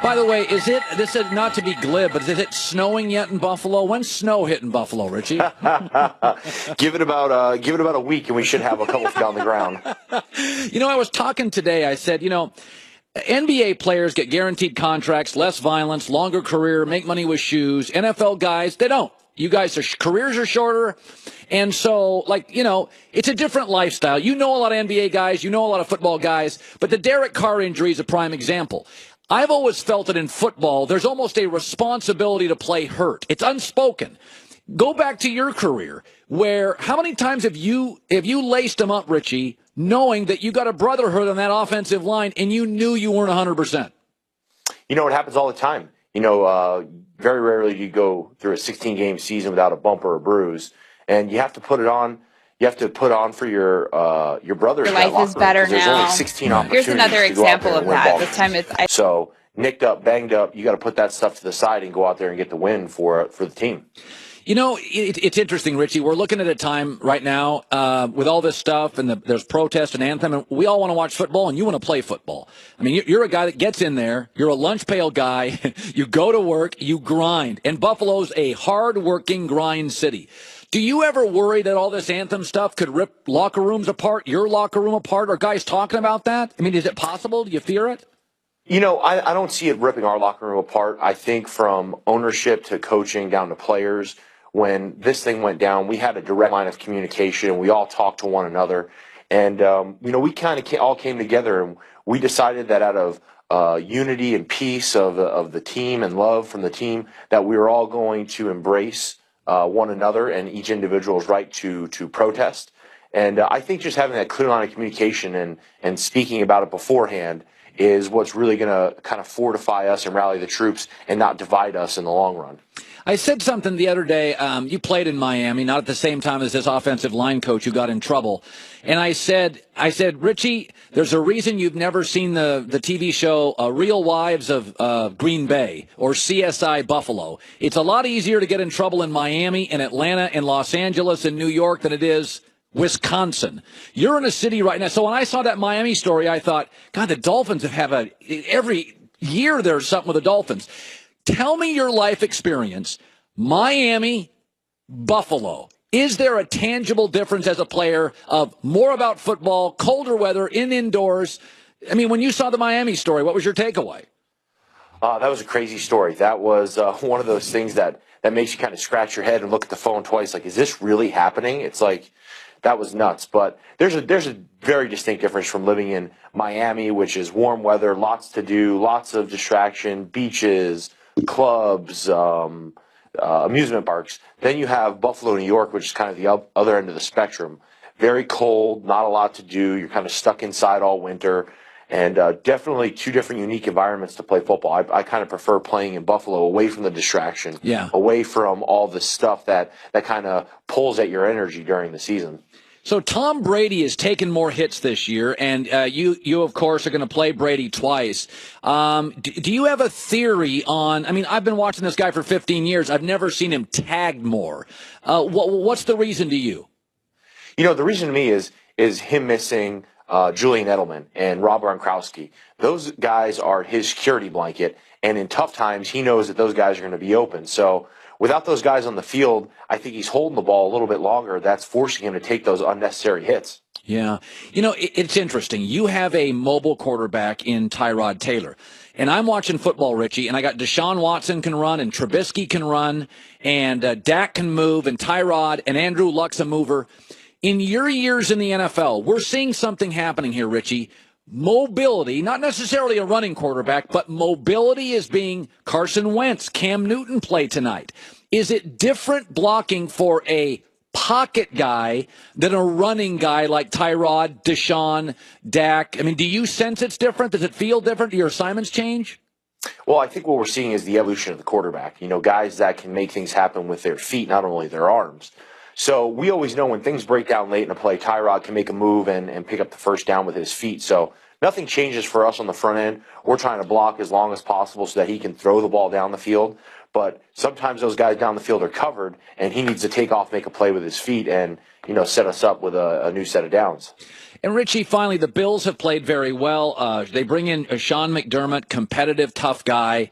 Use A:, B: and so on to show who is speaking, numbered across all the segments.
A: By the way, this is not to be glib, but is it snowing yet in Buffalo? When's snow hitting Buffalo, Richie?
B: Give it about a week, and we should have a couple feet on the ground.
A: I was talking today. I said, NBA players get guaranteed contracts, less violence, longer career, make money with shoes. NFL guys, they don't. You guys, careers are shorter. And so, it's a different lifestyle. You know a lot of NBA guys. You know a lot of football guys. But the Derek Carr injury is a prime example. I've always felt that in football, there's almost a responsibility to play hurt. It's unspoken. Go back to your career, where how many times have you laced them up, Richie, knowing that you got a brotherhood on that offensive line and you knew you weren't 100%?
B: It happens all the time. Very rarely do you go through a 16-game season without a bump or a bruise, and you have to put it on. You have to put on for your brothers.
C: Your life is better now.
B: There's only 16 opportunities.
C: Here's another example of that. This time it's
B: so nicked up, banged up. You got to put that stuff to the side and go out there and get the win for the team.
A: It's interesting, Richie. We're looking at a time right now with all this stuff, and there's protest and anthem, and we all want to watch football, and you want to play football. I mean, you're a guy that gets in there. You're a lunch pail guy. You go to work. You grind. And Buffalo's a hard-working grind city. Do you ever worry that all this anthem stuff could rip locker rooms apart, your locker room apart? Are guys talking about that? I mean, is it possible? Do you fear it?
B: I don't see it ripping our locker room apart. I think from ownership to coaching down to players, when this thing went down, we had a direct line of communication. We all talked to one another. And, we kind of all came together, and we decided that out of unity and peace of the team and love from the team, that we were all going to embrace one another and each individual's right to protest. And I think just having that clear line of communication and speaking about it beforehand is what's really going to kind of fortify us and rally the troops and not divide us in the long run.
A: I said something the other day. You played in Miami, not at the same time as this offensive line coach who got in trouble. And I said, Richie, there's a reason you've never seen the TV show Real Wives of Green Bay or CSI Buffalo. It's a lot easier to get in trouble in Miami and Atlanta and Los Angeles and New York than it is Wisconsin. You're in a city right now. So when I saw that Miami story, I thought, God, the Dolphins have every year there's something with the Dolphins. Tell me your life experience. Miami, Buffalo. Is there a tangible difference as a player of more about football, colder weather, indoors? I mean, when you saw the Miami story, what was your takeaway?
B: That was a crazy story. That was one of those things that makes you kind of scratch your head and look at the phone twice. Like, is this really happening? It's like, that was nuts. But there's a very distinct difference from living in Miami, which is warm weather, lots to do, lots of distraction, beaches, clubs, amusement parks. Then you have Buffalo, New York, which is kind of the other end of the spectrum. Very cold, not a lot to do. You're kind of stuck inside all winter. And definitely two different unique environments to play football. I kind of prefer playing in Buffalo away from the distraction, away from all the stuff that kind of pulls at your energy during the season.
A: So Tom Brady has taken more hits this year, and you of course, are going to play Brady twice. Do you have a theory on, I mean, I've been watching this guy for 15 years. I've never seen him tagged more. What's the reason to you?
B: The reason to me is him missing Julian Edelman and Rob Gronkowski. Those guys are his security blanket, and in tough times, he knows that those guys are going to be open. So without those guys on the field, I think he's holding the ball a little bit longer. That's forcing him to take those unnecessary hits.
A: Yeah. It's interesting. You have a mobile quarterback in Tyrod Taylor. And I'm watching football, Richie, and I got Deshaun Watson can run, and Trubisky can run, and Dak can move, and Tyrod, and Andrew Luck's a mover. In your years in the NFL, we're seeing something happening here, Richie. Mobility, not necessarily a running quarterback, but mobility is being Carson Wentz, Cam Newton play tonight. Is it different blocking for a pocket guy than a running guy like Tyrod, Deshaun, Dak? I mean, do you sense it's different? Does it feel different? Do your assignments change?
B: Well, I think what we're seeing is the evolution of the quarterback. Guys that can make things happen with their feet, not only their arms. So we always know when things break down late in a play, Tyrod can make a move and pick up the first down with his feet. So nothing changes for us on the front end. We're trying to block as long as possible so that he can throw the ball down the field. But sometimes those guys down the field are covered, and he needs to take off, make a play with his feet, and set us up with a new set of downs.
A: And Richie, finally, the Bills have played very well. They bring in Sean McDermott, competitive, tough guy.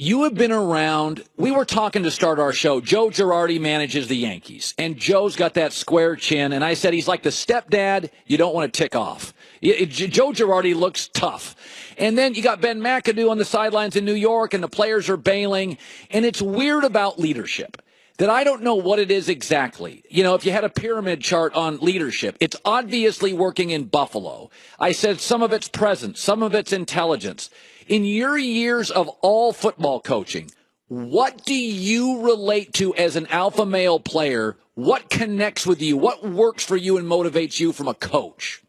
A: You have been around. We were talking to start our show. Joe Girardi manages the Yankees, and Joe's got that square chin. And I said he's like the stepdad you don't want to tick off. Joe Girardi looks tough. And then you got Ben McAdoo on the sidelines in New York, and the players are bailing. And it's weird about leadership that I don't know what it is exactly. If you had a pyramid chart on leadership, it's obviously working in Buffalo. I said some of it's presence, some of it's intelligence. In your years of all football coaching, what do you relate to as an alpha male player? What connects with you? What works for you and motivates you from a coach?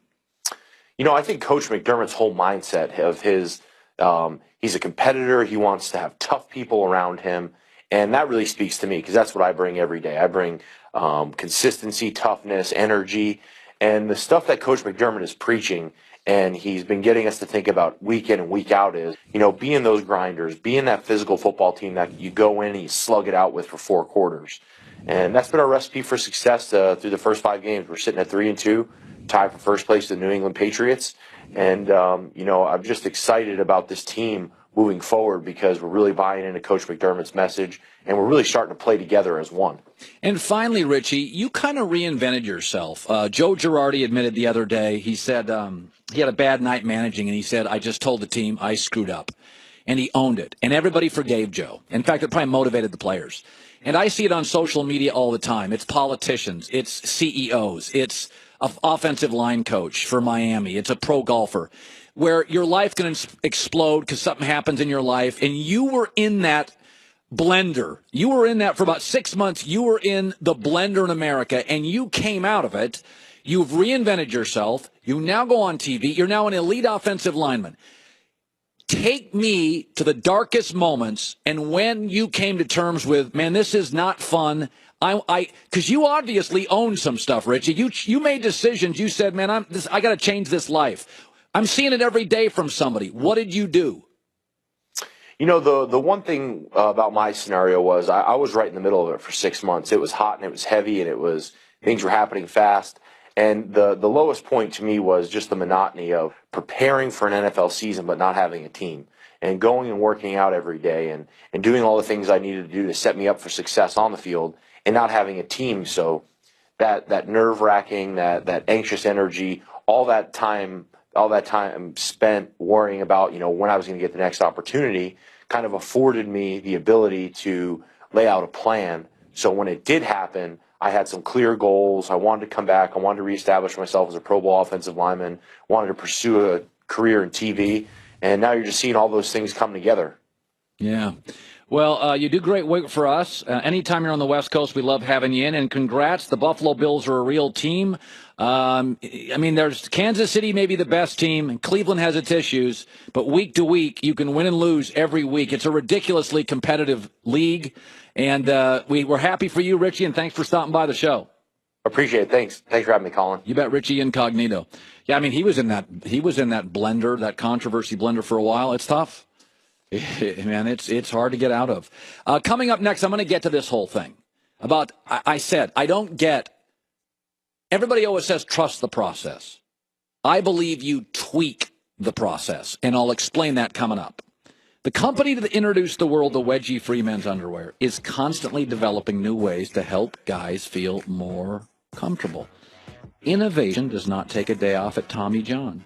B: I think Coach McDermott's whole mindset of he's a competitor. He wants to have tough people around him. And that really speaks to me because that's what I bring every day. I bring consistency, toughness, energy, and the stuff that Coach McDermott is preaching and he's been getting us to think about week in and week out is, being those grinders, being that physical football team that you go in and you slug it out with for 4 quarters. And that's been our recipe for success through the first 5 games. We're sitting at 3-2, tied for first place with the New England Patriots. And, I'm just excited about this team moving forward because we're really buying into Coach McDermott's message, and we're really starting to play together as one.
A: And finally, Richie, you kind of reinvented yourself. Joe Girardi admitted the other day, he said he had a bad night managing, and he said, I just told the team I screwed up. And he owned it. And everybody forgave Joe. In fact, it probably motivated the players. And I see it on social media all the time. It's politicians. It's CEOs. It's an offensive line coach for Miami. It's a pro golfer, where your life can explode because something happens in your life, and you were in that blender. You were in that for about 6 months. You were in the blender in America, and you came out of it. You've reinvented yourself. You now go on TV. You're now an elite offensive lineman. Take me to the darkest moments and when you came to terms with, man, this is not fun. Because you obviously own some stuff, Richie. You made decisions. You said, man, I got to change this life. I'm seeing it every day from somebody. What did you do?
B: The one thing about my scenario was I was right in the middle of it for 6 months. It was hot and it was heavy and things were happening fast. And the lowest point to me was just the monotony of preparing for an NFL season but not having a team, and going and working out every day and doing all the things I needed to do to set me up for success on the field and not having a team. So that nerve-wracking, that anxious energy, all that time spent worrying about, when I was going to get the next opportunity kind of afforded me the ability to lay out a plan. So when it did happen, I had some clear goals. I wanted to come back. I wanted to reestablish myself as a Pro Bowl offensive lineman, wanted to pursue a career in TV. And now you're just seeing all those things come together.
A: Yeah. Well, you do great work for us. Anytime you're on the West Coast, we love having you in. And congrats, the Buffalo Bills are a real team. There's Kansas City may be the best team, and Cleveland has its issues. But week to week, you can win and lose every week. It's a ridiculously competitive league. And we're happy for you, Richie, and thanks for stopping by the show.
B: Appreciate it. Thanks for having me, Colin.
A: You bet, Richie Incognito. Yeah, he was in that blender, that controversy blender for a while. It's tough. Man, it's hard to get out of. Coming up next, I'm going to get to this whole thing about, I said, I don't get, everybody always says trust the process. I believe you tweak the process, and I'll explain that coming up. The company that introduced the world to wedgie-free men's underwear is constantly developing new ways to help guys feel more comfortable. Innovation does not take a day off at Tommy John.